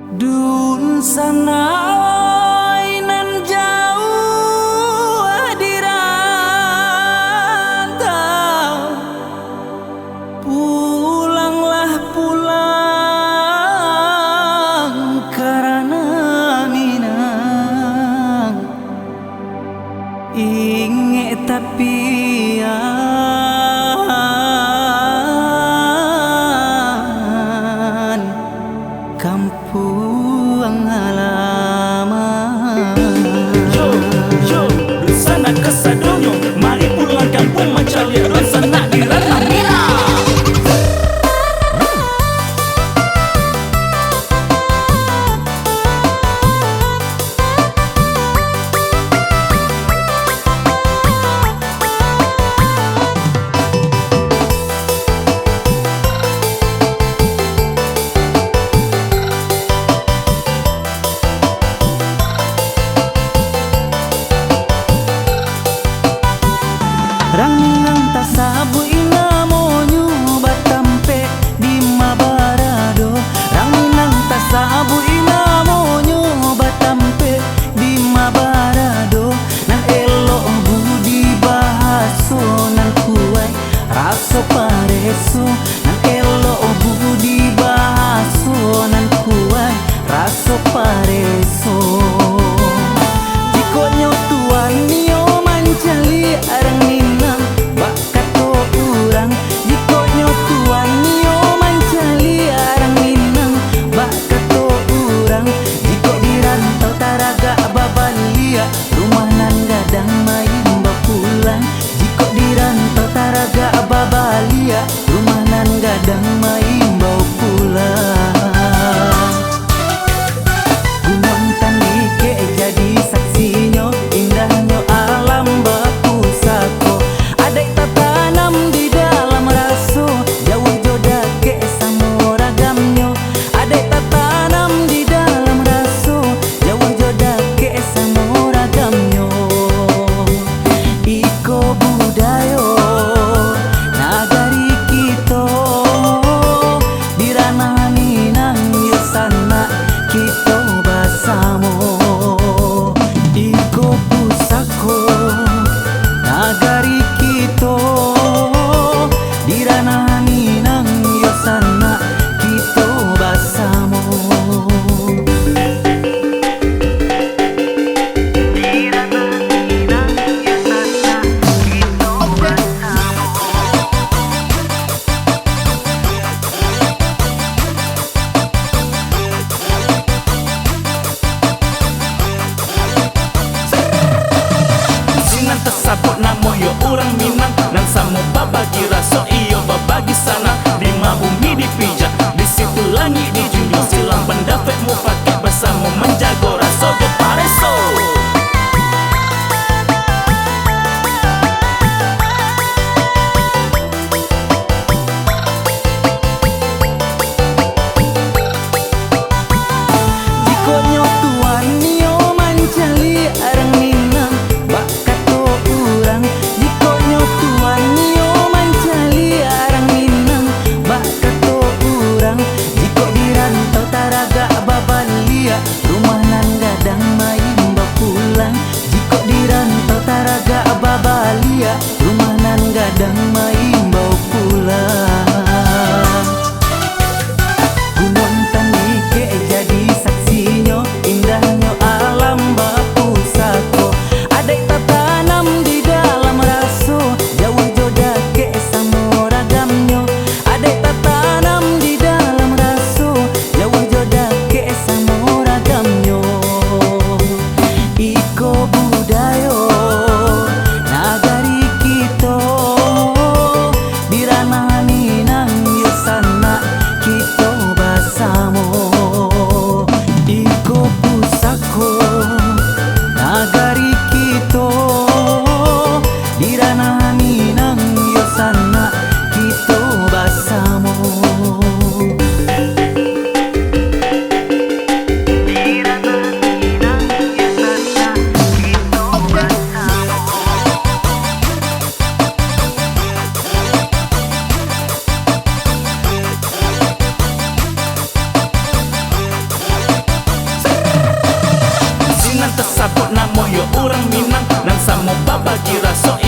Dun sanai nan jauh dirantau, pulanglah pulang karena minang inge tapian kampung halaman. Yo, di sana kesadonyo, mari pulang kampung mencari rencana di ranah Minang. Rang Minang tak sabu ina monyu batampe di Mabarado. Rang Minang tak sabu ina monyu batampe di Mabarado. Nan elo budi bahaso nan kuai raso pareso. Nan elo budi bahaso nan kuai raso pareso. Jikonyo tuan nio mancali arang Minang bakato urang. Jikonyo tuan nio mancali arang Minang bakato urang. Jiko dirantau taraga babalia rumah nan gadang main bapulang. Jiko dirantau taraga babalia rumah nan gadang main bau pulang. Gunung Tandike jadi saksinya indahnya alam Bapusako. Adai tatanam di dalam raso jauh jodake samoragamnya. Adai tatanam di dalam raso jauh jodake samoragamnya. Iko budayo nagari kito di ranah Minang yo sana kito basamo. Iko pusako nagari kito di ranah Minang yo sana kito basamo. Di ranah Minang yo sana kito basamo. Sinan tersabut namo yo orang Minang nan samo babagi raso iyo babagi sana di bumi dipijak di situ langit dijunjung silang pendafek mu pakai bersama menjago raso de pareso. Jikonyo tuan nio mancali arang Minang bakato urang. Jikonyo tuan nio mancali arang Minang tersabut namo yo orang Minang, nan samo babagi raso